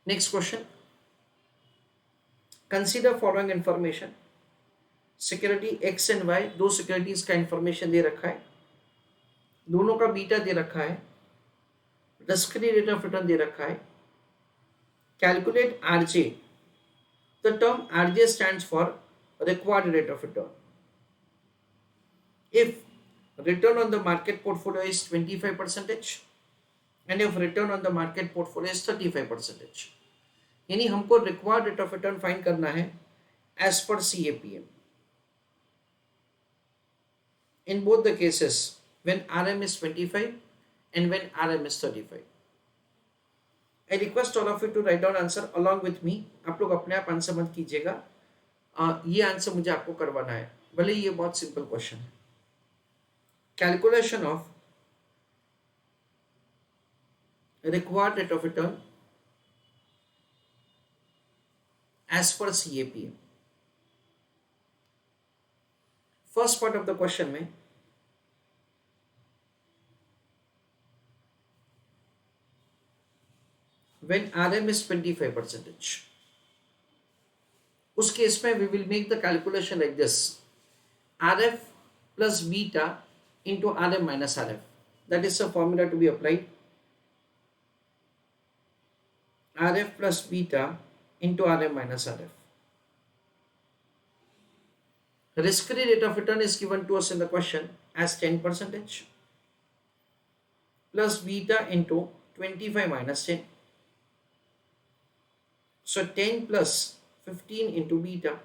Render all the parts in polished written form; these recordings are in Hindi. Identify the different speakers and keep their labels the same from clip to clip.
Speaker 1: Next question, consider following information. Security X and Y, दो सिक्योरिटीज का इंफॉर्मेशन दे रखा है, दोनों का बीटा दे रखा है, risk free rate of return दे रखा है। Calculate RJ. The term RJ stands for required rate of return. If return on the market portfolio is 25 percentage and if return on the market portfolio is 35 percentage, यानी हमको required rate of return find करना है as per CAPM in both the cases when RM is 25 and when RM is 35. I request all of you to write down answer along with me. आप लोग अपने आप आंसर मत कीजिएगा, ये आंसर मुझे आपको करवाना है, भले ये बहुत सिंपल क्वेश्चन है। Calculation of required rate of return as per CAPM. First part of the question में when RM is 25 percentage, उस केस में we will make the calculation like this: RF plus beta into RM minus RF. That is a formula to be applied. RF plus beta into RM minus RF. Risk-free rate of return is given to us in the question as 10 percentage plus beta into 25 minus 10. So 10 plus 15 into beta.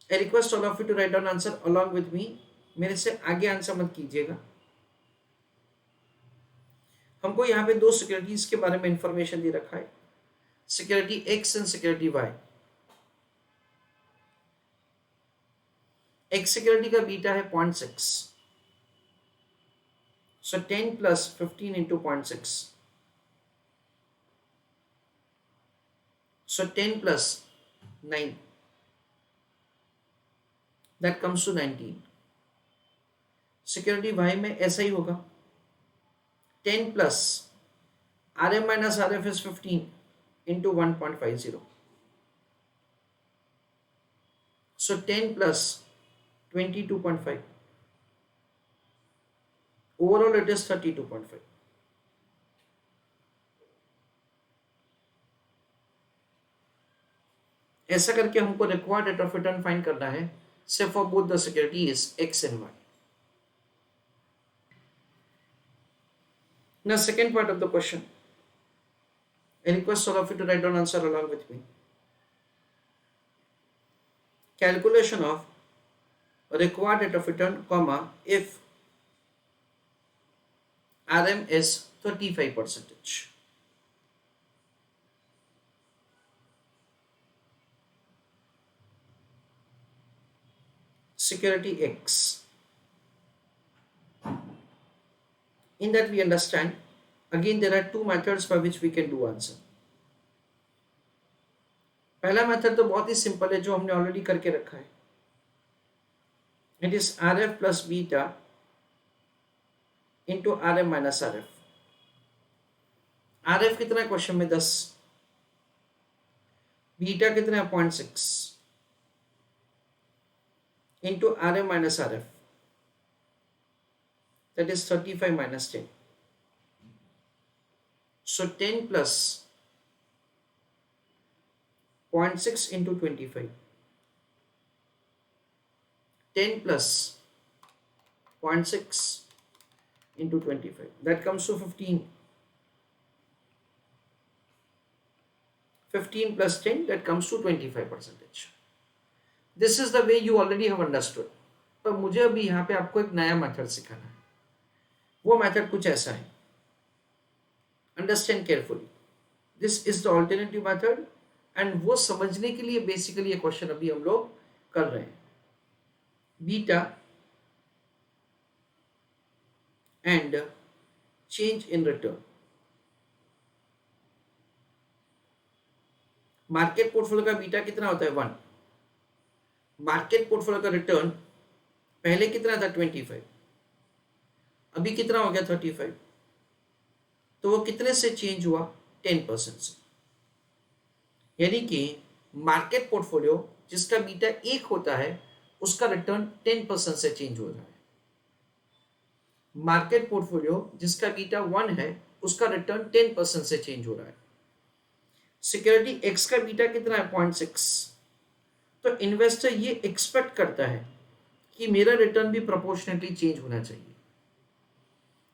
Speaker 1: I request all of you to write down answer along with me. मेरे से आगे आंसर मत कीजिएगा। हमको यहाँ पे दो सिक्योरिटीज के बारे में इंफॉर्मेशन दे रखा है, security X and security Y. X security का बीटा है 0.6, so 10 plus 15 into 0.6, so 10 plus 9, that comes to 19। Security Y में ऐसा ही होगा, 10 plus RM minus RF is 15 into 1.50. So 10 plus 22.5. Overall it is 32.5. ऐसा करके हमको required rate of return find करना है सिर्फ for both the securities X and Y. Now second part of the question, I request all of you to write down answer along with me. Calculation of required rate of return, comma, if RM is 35 percentage. Security X. In that we understand, again there are two methods by which we can do answer. पहला मेथड तो बहुत ही सिंपल है जो हमने ऑलरेडी करके रखा है, it is RF plus beta into RM minus RF। RF कितना है क्वेश्चन में 10, बीटा कितना है 0.6 into RM minus RF, that is 35 minus 10. So 10 plus 0.6 into 25. 10 plus 0.6 into 25. That comes to 15. 15 plus 10, that comes to 25 percentage. This is the way you already have understood. पर मुझे अभी यहाँ पे आपको एक नया मेथड सिखाना है। वो मेथड कुछ ऐसा है, understand carefully, this is the alternative method, and वो समझने के लिए बेसिकली ये क्वेश्चन अभी हम लोग कर रहे हैं। Beta and change in return. Market portfolio का बीटा कितना होता है 1, मार्केट पोर्टफोलियो का रिटर्न पहले कितना था 25, अभी कितना हो गया 35, तो वो कितने से चेंज हुआ? 10% से। यानी कि मार्केट पोर्टफोलियो जिसका बीटा 1 होता है उसका रिटर्न 10% से चेंज हो रहा है। मार्केट पोर्टफोलियो जिसका बीटा 1 है उसका रिटर्न 10% से चेंज हो रहा है। सिक्योरिटी एक्स का बीटा कितना है? 0.6। तो इन्वेस्टर ये एक्सपेक्ट करता है कि मेरा रिटर्न भी प्रोपोर्शनेटली चेंज होना चाहिए।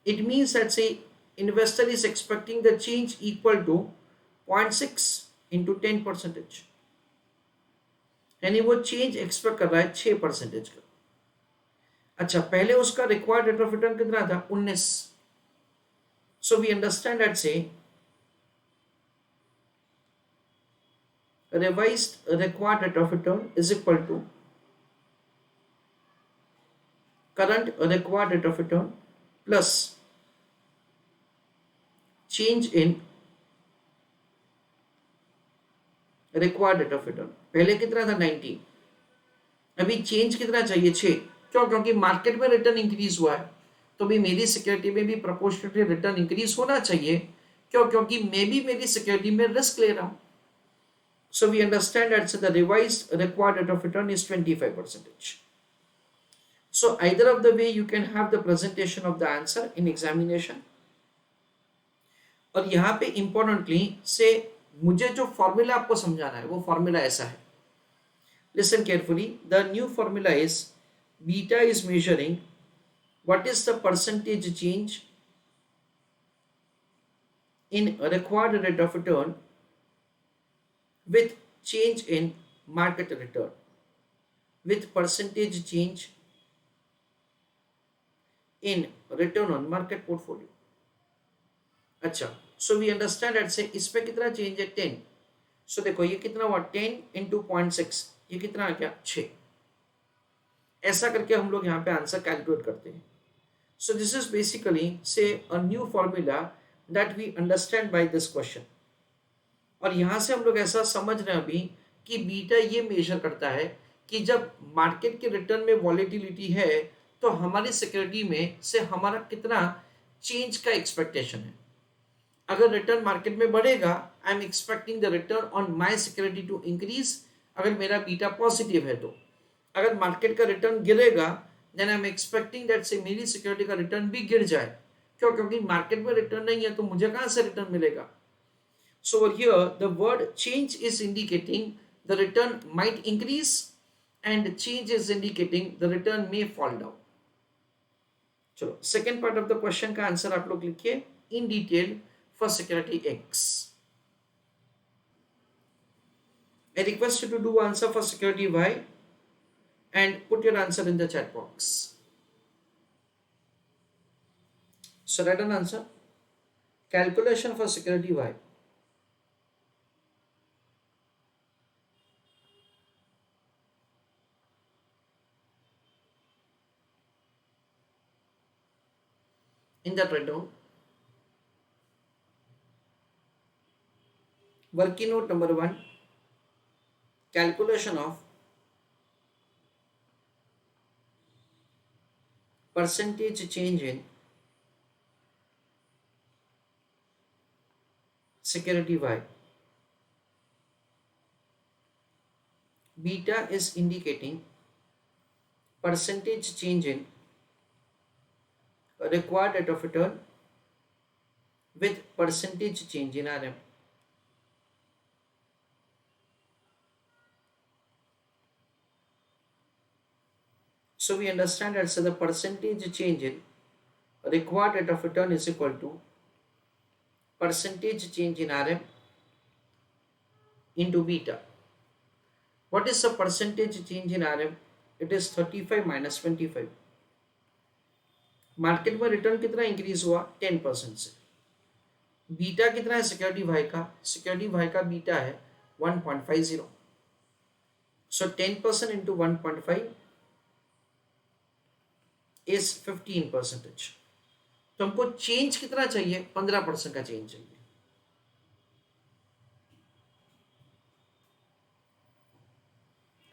Speaker 1: It means that say investor is expecting the change equal to 0.6 into 10%। यानी वो चेंज एक्सपेक्ट कर रहा है 6% का। अच्छा, पहले उसका रिक्वायर्ड रेट ऑफ रिटर्न कितना था? 19। सो वी अंडरस्टैंड दैट से revised required rate of return is equal to current required rate of return plus change in required rate of return। पहले कितना था? 19। अभी चेंज कितना चाहिए? 6। क्यों? क्योंकि मार्केट में रिटर्न इंक्रीज हुआ है, तो भी मेरी सिक्योरिटी में भी प्रोपोर्शनली रिटर्न इंक्रीज होना चाहिए। क्यों? क्योंकि मैं भी मेरी सिक्योरिटी में रिस्क ले रहा हूं। So we understand that the revised required rate of return is 25%. So either of the way you can have the presentation of the answer in examination। और यहाँ पे importantly से मुझे जो फॉर्मूला आपको समझाना है वो फॉर्मूला ऐसा है। Listen carefully. The new formula is beta is measuring what is the percentage change in required rate of return with change in market return with percentage change in return on market portfolio। अच्छा, सो वी अंडरस्टैंड दैट से इस पे कितना चेंज है? 10। सो देखो ये कितना हुआ? 10 इंटू 0.6, ये कितना आ गया? 6। ऐसा करके हम लोग यहाँ पे आंसर कैलकुलेट करते हैं। So this is basically say a new formula that we understand by this question. और यहाँ से हम लोग ऐसा समझ रहे हैं अभी कि बीटा ये मेजर करता है कि जब मार्केट के रिटर्न में वॉलेटिलिटी है तो हमारी सिक्योरिटी में से हमारा कितना चेंज का एक्सपेक्टेशन है। अगर रिटर्न मार्केट में बढ़ेगा, I am expecting the return on my security to increase, अगर मेरा बीटा पॉजिटिव है तो। अगर मार्केट का रिटर्न गिरेगा then I am expecting that say मेरी सिक्योरिटी का रिटर्न भी गिर जाए। क्यों? क्योंकि मार्केट में रिटर्न नहीं है तो मुझे कहां से रिटर्न मिलेगा। So over here the word change is indicating the return might increase and change is indicating the return may fall down। चलो second part of the question का आंसर आप लोग लिखिए in detail for security X। I request you to do answer for security Y and put your answer in the chat box। So write an answer, calculation for security Y। In that write down working note number 1, calculation of percentage change in security Y। Beta is indicating percentage change in required rate of return with percentage change in RM। So we understand that so the percentage change in required rate of return is equal to percentage change in RM into beta। What is the percentage change in RM? It is 35 minus 25। Market में रिटर्न कितना इंक्रीज हुआ? 10% से। बीटा कितना है सिक्योरिटी वाई का? सिक्योरिटी वाई का बीटा है 1.50। सो 10% इंटू 1.5 इज 15%। तो हमको चेंज कितना चाहिए? 15% का चेंज चाहिए।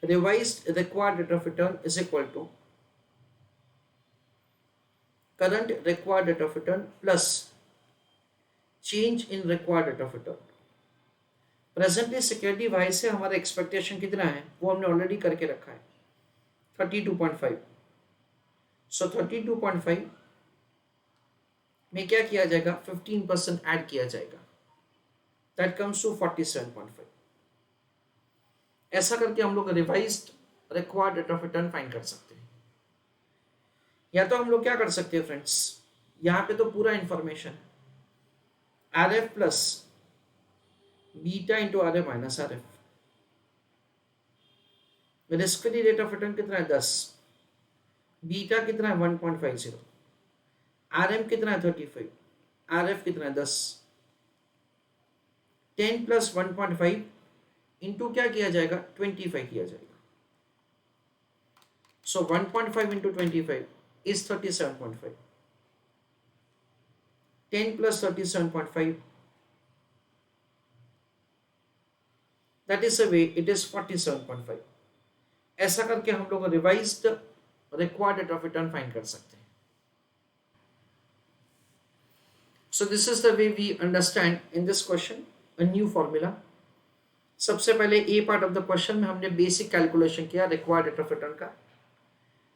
Speaker 1: Revised required rate of return is equal to current required rate of return plus change in required rate of return. Presently security Y से हमारा एक्सपेक्टेशन कितना है वो हमने ऑलरेडी करके रखा है 32.5। सो 32.5 में क्या किया जाएगा 15% ऐड किया जाएगा, दैट कम्स टू 47.5। ऐसा करके हम लोग revised required rate of return find कर सकते हैं। या तो हम लोग क्या कर सकते हैं फ्रेंड्स, यहाँ पे तो पूरा इंफॉर्मेशन है, R F plus beta into R F minus R F. Risk free rate of return कितना है 10, बीटा कितना है 1.50, आर एम कितना है 35, आर एफ कितना है 10। 10 प्लस 1.5 इंटू क्या किया जाएगा 25 किया जाएगा। सो 1.5 into 25 is 37.5। 10 plus 37.5 that is a way it is 47.5। ऐसा करके हम लोग revised required rate of return find कर सकते हैं। So this is the way we understand in this question a new formula। सबसे पहले ए पार्ट ऑफ द क्वेश्चन में हमने बेसिक कैलकुलेशन किया रिक्वायर्ड रेट ऑफ रिटर्न का।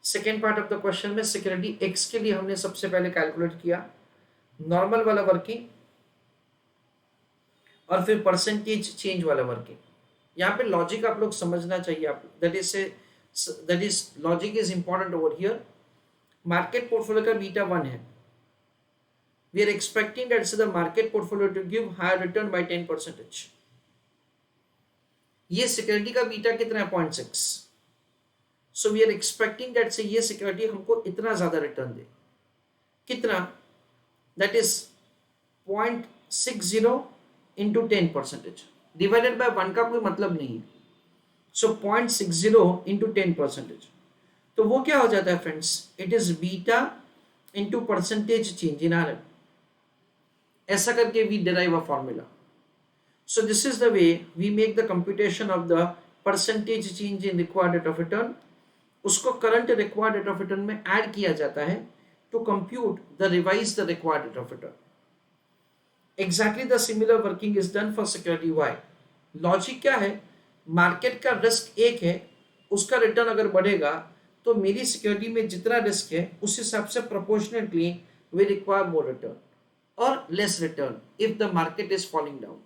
Speaker 1: Second part of the question में सिक्योरिटी एक्स के लिए हमने सबसे पहले कैलकुलेट किया नॉर्मल वाला वर्किंग और फिर परसेंटेज चेंज वाला वर्किंग। यहाँ पे लॉजिक आप लोग समझना चाहिए, आप that is logic is important over here. Market portfolio का बीटा 1 है, we are expecting that the market portfolio to give higher return by 10%। ये सिक्योरिटी का बीटा कितना है 0.6। So we are expecting that say ये सिक्योरिटी हमको इतना ज्यादा रिटर्न दे, कितना, that is 0.60 into 10% divided by 1 का कोई मतलब नहीं है। सो 0.60 इंटू 10%, तो वो क्या हो जाता है friends, it is beta into percentage change in R M. ऐसा करके we derive a formula। So this is the way we make the computation of the percentage change in required rate of return। उसको current required rate of return में add किया जाता है to compute the revised required rate of return। Exactly the similar working is done for security Y। Logic क्या है, मार्केट का रिस्क एक है, उसका रिटर्न अगर बढ़ेगा तो मेरी सिक्योरिटी में जितना रिस्क है उस हिसाब से proportionately we require more return or less return if the market is falling down।